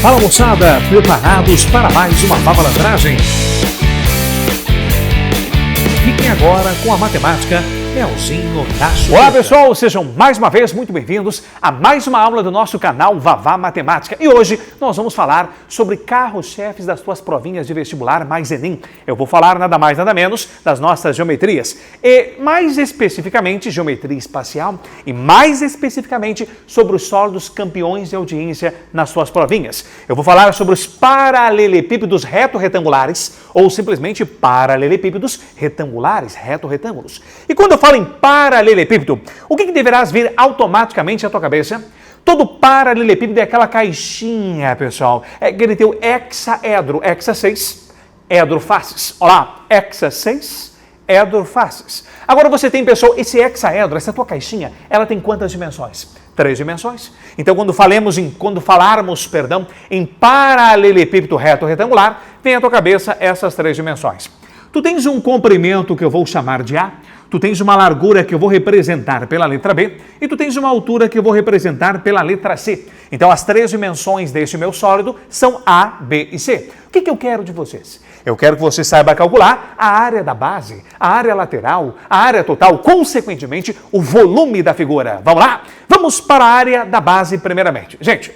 Fala moçada, preparados para mais uma malandragem? Fiquem agora com a matemática Melzinho da Chupeta. Olá pessoal, sejam mais uma vez muito bem-vindos a mais uma aula do nosso canal Vavá Matemática. E hoje nós vamos falar sobre carros-chefes das tuas provinhas de vestibular mais Enem. Eu vou falar nada mais nada menos das nossas geometrias e mais especificamente geometria espacial e mais especificamente sobre os sólidos campeões de audiência nas suas provinhas. Eu vou falar sobre os paralelepípedos reto-retangulares ou simplesmente paralelepípedos retangulares, reto-retângulos. E quando eu falo em paralelepípedo, o que deverás vir automaticamente à tua cabeça? Todo paralelepípedo é aquela caixinha, pessoal. É aquele teu hexaedro, hexa 6, edro faces. Olá, hexa 6, edro faces. Agora você tem, pessoal, esse hexaedro, essa tua caixinha, ela tem quantas dimensões? 3 dimensões. Então, quando falarmos em paralelepípedo reto retangular, vem à tua cabeça essas 3 dimensões. Tu tens um comprimento que eu vou chamar de A, tu tens uma largura que eu vou representar pela letra B e tu tens uma altura que eu vou representar pela letra C. Então, as 3 dimensões deste meu sólido são A, B e C. O que eu quero de vocês? Eu quero que você saiba calcular a área da base, a área lateral, a área total, consequentemente, o volume da figura. Vamos lá? Vamos para a área da base primeiramente. Gente,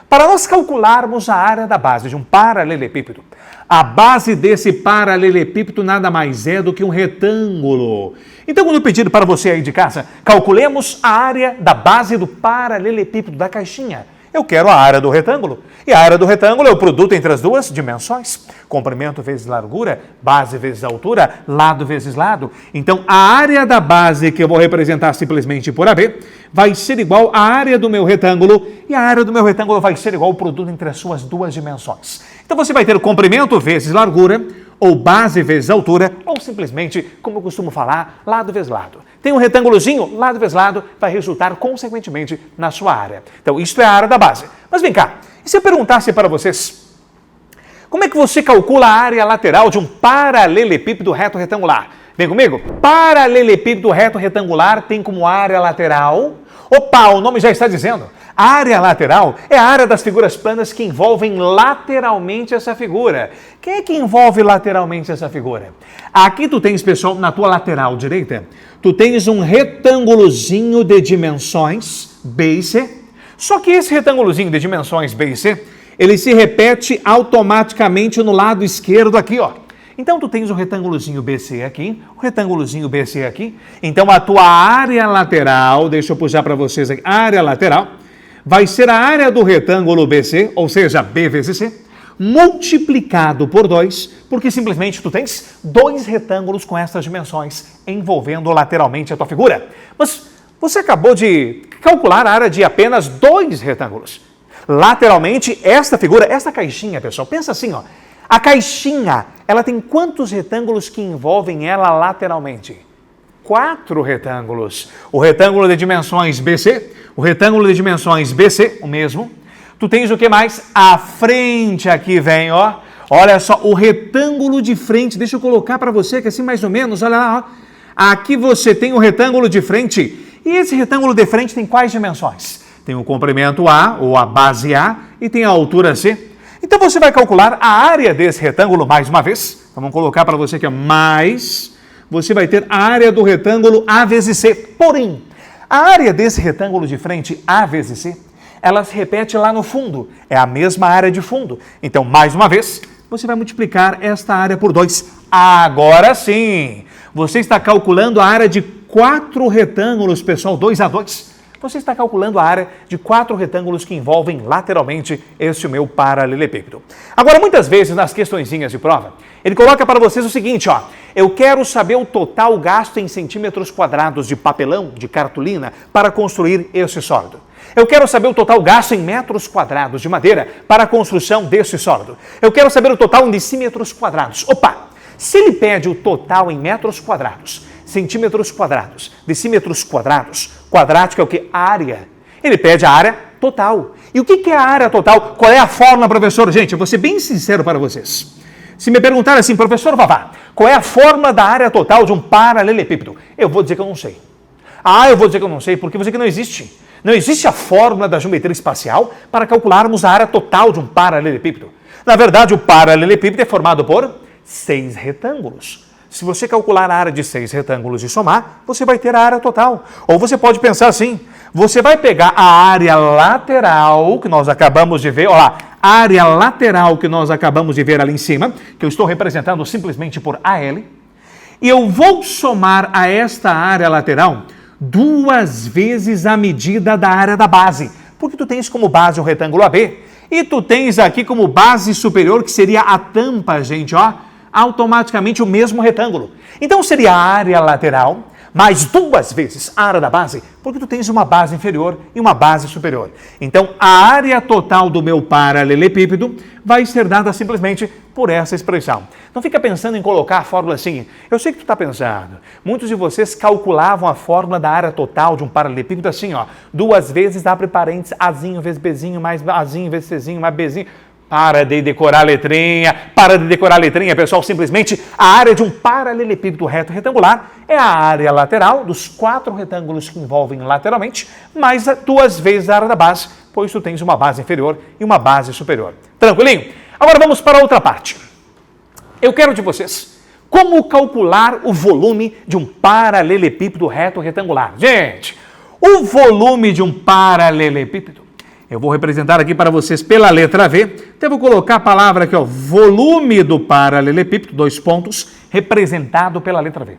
para nós calcularmos a área da base de um paralelepípedo, a base desse paralelepípedo nada mais é do que um retângulo. Então, quando eu pedir para você aí de casa, calculemos a área da base do paralelepípedo da caixinha. Eu quero a área do retângulo. E a área do retângulo é o produto entre as duas dimensões. Comprimento vezes largura, base vezes altura, lado vezes lado. Então, a área da base, que eu vou representar simplesmente por AB, vai ser igual à área do meu retângulo. E a área do meu retângulo vai ser igual ao produto entre as suas duas dimensões. Então, você vai ter o comprimento vezes largura, ou base vezes altura, ou simplesmente, como eu costumo falar, lado vezes lado. Tem um retângulozinho, lado vezes lado, vai resultar consequentemente na sua área. Então, isto é a área da base. Mas vem cá, e se eu perguntasse para vocês, como é que você calcula a área lateral de um paralelepípedo reto retangular? Vem comigo? Paralelepípedo reto retangular tem como área lateral... Opa, o nome já está dizendo. A área lateral é a área das figuras planas que envolvem lateralmente essa figura. Quem é que envolve lateralmente essa figura? Aqui tu tens, pessoal, na tua lateral direita, tu tens um retângulozinho de dimensões B e C. Só que esse retângulozinho de dimensões B e C, ele se repete automaticamente no lado esquerdo aqui, ó. Então, tu tens um retângulozinho BC aqui, um retângulozinho BC aqui. Então, a tua área lateral, deixa eu puxar para vocês aqui, área lateral, vai ser a área do retângulo BC, ou seja, B vezes C, multiplicado por 2, porque simplesmente tu tens 2 retângulos com essas dimensões envolvendo lateralmente a tua figura. Mas você acabou de calcular a área de apenas 2 retângulos. Lateralmente, esta figura, esta caixinha, pessoal, pensa assim, ó. A caixinha, ela tem quantos retângulos que envolvem ela lateralmente? 4 retângulos. O retângulo de dimensões BC, o retângulo de dimensões BC, o mesmo. Tu tens o que mais? A frente aqui vem, ó. Olha só, o retângulo de frente, deixa eu colocar para você que assim mais ou menos, olha lá, ó. Aqui você tem o retângulo de frente. E esse retângulo de frente tem quais dimensões? Tem o comprimento A, ou a base A, e tem a altura C. Então, você vai calcular a área desse retângulo mais uma vez. Então, vamos colocar para você que é mais. Você vai ter a área do retângulo A vezes C. Porém, a área desse retângulo de frente A vezes C, ela se repete lá no fundo. É a mesma área de fundo. Então, mais uma vez, você vai multiplicar esta área por 2. Agora sim, você está calculando a área de 4 retângulos, pessoal, 2 a 2. Você está calculando a área de 4 retângulos que envolvem lateralmente este meu paralelepípedo. Agora, muitas vezes, nas questõezinhas de prova, ele coloca para vocês o seguinte, ó. Eu quero saber o total gasto em centímetros quadrados de papelão, de cartolina, para construir este sólido. Eu quero saber o total gasto em metros quadrados de madeira para a construção deste sólido. Eu quero saber o total em decímetros quadrados. Opa! Se ele pede o total em metros quadrados, centímetros quadrados, decímetros quadrados, quadrático é o que? Área. Ele pede a área total. E o que é a área total? Qual é a fórmula, professor? Gente, eu vou ser bem sincero para vocês. Se me perguntar assim, professor Vavá, qual é a fórmula da área total de um paralelepípedo? Eu vou dizer que eu não sei. Eu vou dizer que eu não sei, porque você que não existe. Não existe a fórmula da geometria espacial para calcularmos a área total de um paralelepípedo. Na verdade, o paralelepípedo é formado por 6 retângulos. Se você calcular a área de 6 retângulos e somar, você vai ter a área total. Ou você pode pensar assim, você vai pegar a área lateral que nós acabamos de ver, olha lá, a área lateral que nós acabamos de ver ali em cima, que eu estou representando simplesmente por AL, e eu vou somar a esta área lateral 2 vezes a medida da área da base, porque tu tens como base o retângulo AB, e tu tens aqui como base superior, que seria a tampa, gente, ó, automaticamente o mesmo retângulo. Então seria a área lateral mais 2 vezes a área da base, porque tu tens uma base inferior e uma base superior. Então a área total do meu paralelepípedo vai ser dada simplesmente por essa expressão. Não fica pensando em colocar a fórmula assim. Eu sei que tu está pensando. Muitos de vocês calculavam a fórmula da área total de um paralelepípedo assim, ó. 2 vezes, abre parênteses, Azinho vezes Bzinho, mais Azinho vezes Czinho, mais Bzinho. Para de decorar a letrinha, pessoal. Simplesmente a área de um paralelepípedo reto retangular é a área lateral dos 4 retângulos que envolvem lateralmente, mais 2 vezes a área da base, pois tu tens uma base inferior e uma base superior. Tranquilinho? Agora vamos para a outra parte. Eu quero de vocês como calcular o volume de um paralelepípedo reto retangular. Gente, o volume de um paralelepípedo, eu vou representar aqui para vocês pela letra V. Então eu vou colocar a palavra aqui, ó, volume do paralelepípedo, 2 pontos, representado pela letra V.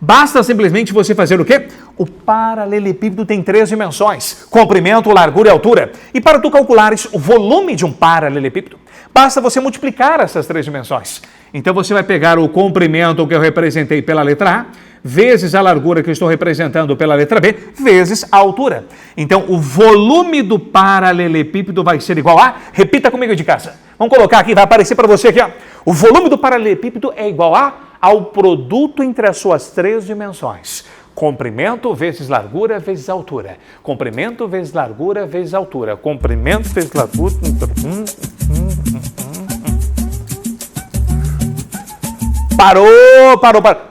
Basta simplesmente você fazer o quê? O paralelepípedo tem 3 dimensões, comprimento, largura e altura. E para tu calculares o volume de um paralelepípedo, basta você multiplicar essas 3 dimensões. Então você vai pegar o comprimento que eu representei pela letra A, vezes a largura que eu estou representando pela letra B, vezes a altura. Então, o volume do paralelepípedo vai ser igual a... Repita comigo de casa. Vamos colocar aqui, vai aparecer para você aqui, ó. O volume do paralelepípedo é igual ao produto entre as suas 3 dimensões. Comprimento vezes largura vezes altura. Comprimento vezes largura vezes altura. Comprimento vezes largura... Parou.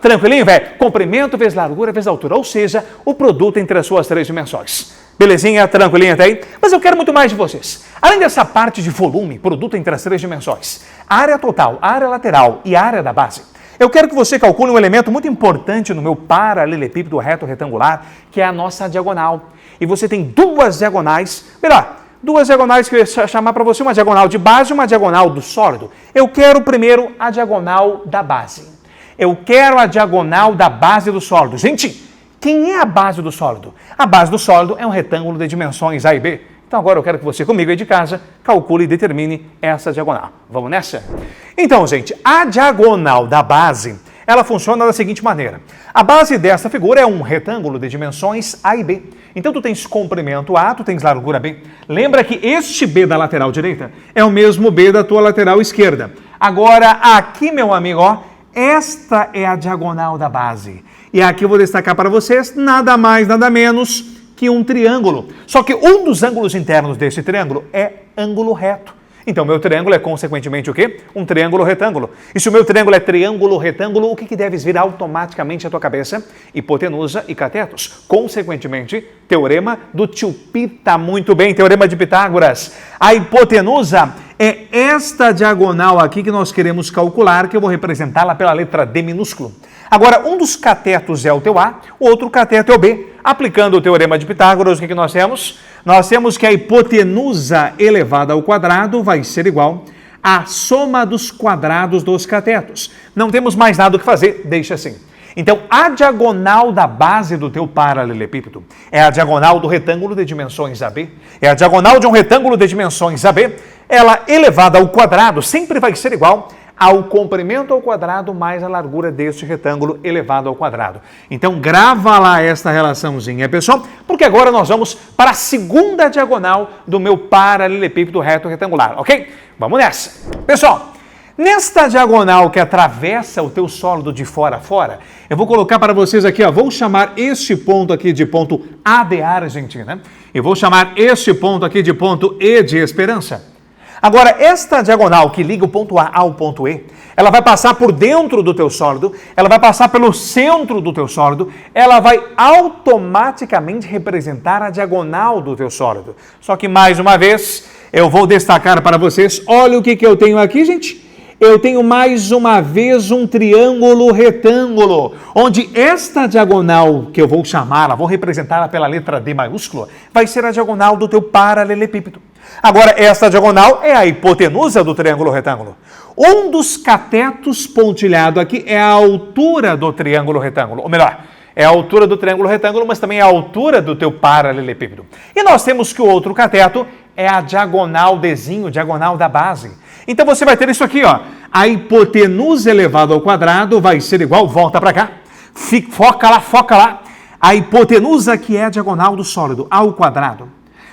Tranquilinho, velho? Comprimento vezes largura vezes altura, ou seja, o produto entre as suas 3 dimensões. Belezinha? Tranquilinho até aí? Mas eu quero muito mais de vocês. Além dessa parte de volume, produto entre as 3 dimensões, a área total, a área lateral e a área da base, eu quero que você calcule um elemento muito importante no meu paralelepípedo reto retangular, que é a nossa diagonal. E você tem 2 diagonais, melhor, 2 diagonais que eu ia chamar para você, uma diagonal de base e uma diagonal do sólido. Eu quero primeiro a diagonal da base. Eu quero a diagonal da base do sólido. Gente, quem é a base do sólido? A base do sólido é um retângulo de dimensões A e B. Então agora eu quero que você comigo aí de casa calcule e determine essa diagonal. Vamos nessa? Então, gente, a diagonal da base, ela funciona da seguinte maneira. A base dessa figura é um retângulo de dimensões A e B. Então, tu tens comprimento A, tu tens largura B. Lembra que este B da lateral direita é o mesmo B da tua lateral esquerda. Agora, aqui, meu amigo, ó, esta é a diagonal da base. E aqui eu vou destacar para vocês nada mais, nada menos que um triângulo. Só que um dos ângulos internos desse triângulo é ângulo reto. Então, meu triângulo é, consequentemente, o quê? Um triângulo retângulo. E se o meu triângulo é triângulo retângulo, o que deves vir automaticamente à tua cabeça? Hipotenusa e catetos. Consequentemente, teorema do tio Pita. Muito bem, teorema de Pitágoras. A hipotenusa é esta diagonal aqui que nós queremos calcular, que eu vou representá-la pela letra D minúsculo. Agora, um dos catetos é o teu A, o outro cateto é o B. Aplicando o teorema de Pitágoras, o que nós temos? Nós temos que a hipotenusa elevada ao quadrado vai ser igual à soma dos quadrados dos catetos. Não temos mais nada o que fazer, deixa assim. Então, a diagonal da base do teu paralelepípedo é a diagonal do retângulo de dimensões AB. É a diagonal de um retângulo de dimensões AB. Ela elevada ao quadrado sempre vai ser igual ao comprimento ao quadrado mais a largura deste retângulo elevado ao quadrado. Então, grava lá esta relaçãozinha, pessoal, porque agora nós vamos para a segunda diagonal do meu paralelepípedo reto retangular, ok? Vamos nessa. Pessoal, nesta diagonal que atravessa o teu sólido de fora a fora, eu vou colocar para vocês aqui, ó, vou chamar este ponto aqui de ponto A de Argentina, e vou chamar este ponto aqui de ponto E de Esperança. Agora, esta diagonal que liga o ponto A ao ponto E, ela vai passar por dentro do teu sólido, ela vai passar pelo centro do teu sólido, ela vai automaticamente representar a diagonal do teu sólido. Só que, mais uma vez, eu vou destacar para vocês, olha o que eu tenho aqui, gente. Eu tenho mais uma vez um triângulo retângulo, onde esta diagonal, que eu vou chamá-la, vou representá-la pela letra D maiúscula, vai ser a diagonal do teu paralelepípedo. Agora, esta diagonal é a hipotenusa do triângulo retângulo. Um dos catetos pontilhado aqui é a altura do triângulo retângulo, ou melhor, é a altura do triângulo retângulo, mas também é a altura do teu paralelepípedo. E nós temos que o outro cateto é a diagonal Dzinho, diagonal da base. Então você vai ter isso aqui, ó. A hipotenusa elevada ao quadrado vai ser igual, volta para cá, foca lá. A hipotenusa, que é a diagonal do sólido, ao quadrado,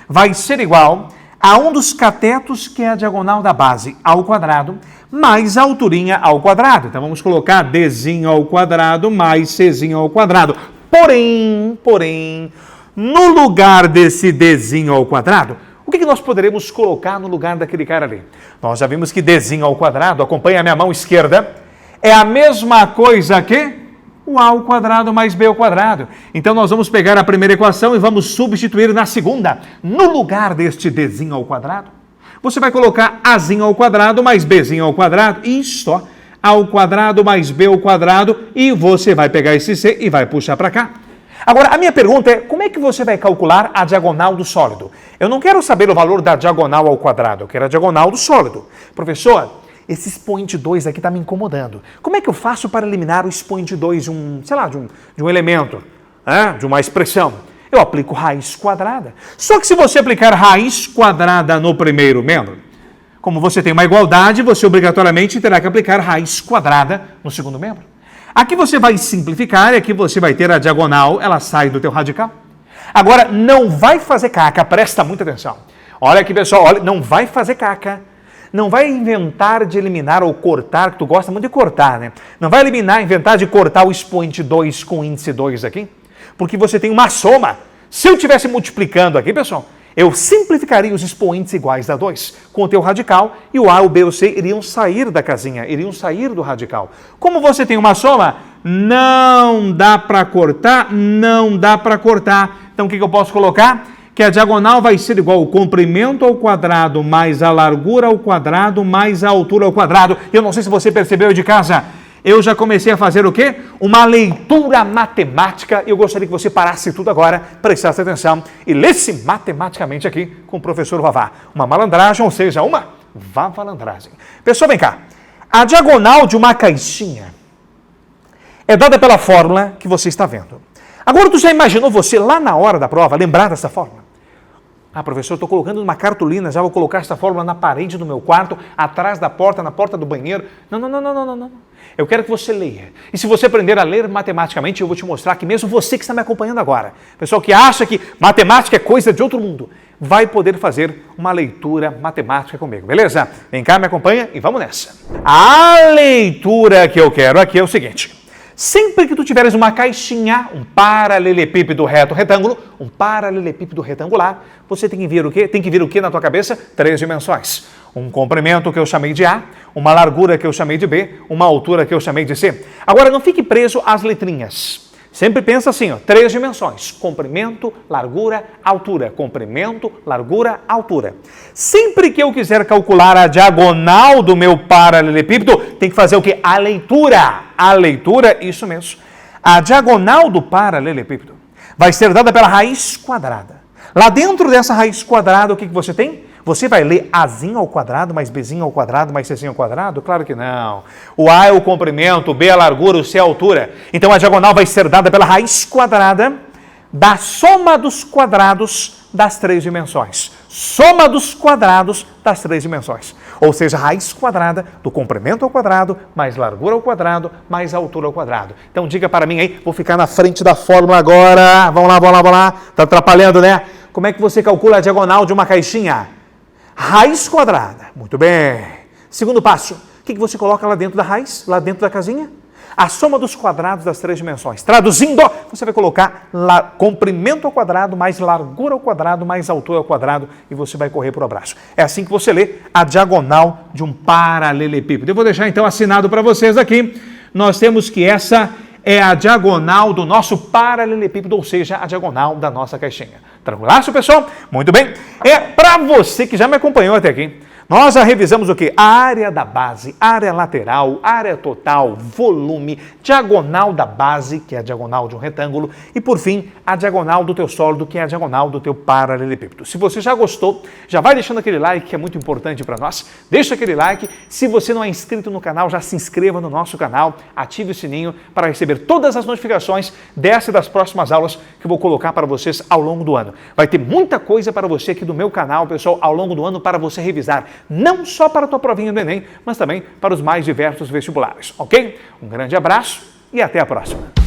vai ser igual a um dos catetos, que é a diagonal da base, ao quadrado, mais a alturinha ao quadrado. Então vamos colocar Dzinho ao quadrado mais Czinho ao quadrado. Porém, no lugar desse Dzinho ao quadrado, o que nós poderemos colocar no lugar daquele cara ali? Nós já vimos que Dzinho ao quadrado, acompanha a minha mão esquerda, é a mesma coisa que o A ao quadrado mais B ao quadrado. Então nós vamos pegar a primeira equação e vamos substituir na segunda. No lugar deste Dzinho ao quadrado, você vai colocar Azinho ao quadrado mais Bzinho ao quadrado, isso, ó, A ao quadrado mais B ao quadrado, e você vai pegar esse C e vai puxar para cá. Agora, a minha pergunta é, como é que você vai calcular a diagonal do sólido? Eu não quero saber o valor da diagonal ao quadrado, eu quero a diagonal do sólido. Professor, esse expoente 2 aqui está me incomodando. Como é que eu faço para eliminar o expoente 2 de um elemento, de uma expressão? Eu aplico raiz quadrada. Só que se você aplicar raiz quadrada no primeiro membro, como você tem uma igualdade, você obrigatoriamente terá que aplicar raiz quadrada no segundo membro. Aqui você vai simplificar e aqui você vai ter a diagonal, ela sai do teu radical. Agora, não vai fazer caca, presta muita atenção. Olha aqui, pessoal, olha, não vai fazer caca. Não vai inventar de eliminar ou cortar, que tu gosta muito de cortar, né? Não vai inventar de cortar o expoente 2 com o índice 2 aqui, porque você tem uma soma. Se eu estivesse multiplicando aqui, pessoal, eu simplificaria os expoentes iguais a 2 com o teu radical e o A, o B e o C iriam sair da casinha, iriam sair do radical. Como você tem uma soma, não dá para cortar, não dá para cortar. Então o que eu posso colocar? Que a diagonal vai ser igual ao comprimento ao quadrado mais a largura ao quadrado mais a altura ao quadrado. Eu não sei se você percebeu de casa. Eu já comecei a fazer o quê? Uma leitura matemática. Eu gostaria que você parasse tudo agora, prestasse atenção e lesse matematicamente aqui com o professor Vavá. Uma malandragem, ou seja, uma vavalandragem. Pessoal, vem cá. A diagonal de uma caixinha é dada pela fórmula que você está vendo. Agora, tu já imaginou você lá na hora da prova lembrar dessa fórmula? Ah, professor, estou colocando uma cartolina, já vou colocar essa fórmula na parede do meu quarto, atrás da porta, na porta do banheiro. Não. Eu quero que você leia. E se você aprender a ler matematicamente, eu vou te mostrar que mesmo você que está me acompanhando agora, pessoal que acha que matemática é coisa de outro mundo, vai poder fazer uma leitura matemática comigo, beleza? Vem cá, me acompanha e vamos nessa. A leitura que eu quero aqui é o seguinte. Sempre que tu tiveres uma caixinha, um paralelepípedo retângulo, um paralelepípedo retangular, você tem que vir o quê? Tem que vir o quê na tua cabeça? 3 dimensões. Um comprimento que eu chamei de A, uma largura que eu chamei de B, uma altura que eu chamei de C. Agora, não fique preso às letrinhas. Sempre pensa assim, ó, 3 dimensões, comprimento, largura, altura, comprimento, largura, altura. Sempre que eu quiser calcular a diagonal do meu paralelepípedo, tem que fazer o quê? A leitura, isso mesmo. A diagonal do paralelepípedo vai ser dada pela raiz quadrada. Lá dentro dessa raiz quadrada, o que você tem? Você vai ler Azinho ao quadrado, mais Bzinho ao quadrado, mais Czinho ao quadrado? Claro que não. O A é o comprimento, o B é a largura, o C é a altura. Então a diagonal vai ser dada pela raiz quadrada da soma dos quadrados das 3 dimensões. Soma dos quadrados das 3 dimensões. Ou seja, a raiz quadrada do comprimento ao quadrado, mais largura ao quadrado, mais altura ao quadrado. Então diga para mim aí, vou ficar na frente da fórmula agora. Vamos lá. Tá atrapalhando, né? Como é que você calcula a diagonal de uma caixinha? Raiz quadrada. Muito bem. Segundo passo, o que você coloca lá dentro da raiz, lá dentro da casinha? a soma dos quadrados das 3 dimensões. Traduzindo, você vai colocar comprimento ao quadrado, mais largura ao quadrado, mais altura ao quadrado, e você vai correr para o abraço. É assim que você lê a diagonal de um paralelepípedo. Eu vou deixar então assinado para vocês aqui. Nós temos que essa é a diagonal do nosso paralelepípedo, ou seja, a diagonal da nossa caixinha. Tranquilaço, pessoal? Muito bem. Para você que já me acompanhou até aqui, nós já revisamos o quê? A área da base, área lateral, área total, volume, diagonal da base, que é a diagonal de um retângulo, e por fim, a diagonal do teu sólido, que é a diagonal do teu paralelepípedo. Se você já gostou, já vai deixando aquele like, que é muito importante para nós. Deixa aquele like. Se você não é inscrito no canal, já se inscreva no nosso canal, ative o sininho para receber todas as notificações dessa e das próximas aulas que eu vou colocar para vocês ao longo do ano. Vai ter muita coisa para você aqui do meu canal, pessoal, ao longo do ano para você revisar. Não só para a tua provinha do Enem, mas também para os mais diversos vestibulares, ok? Um grande abraço e até a próxima!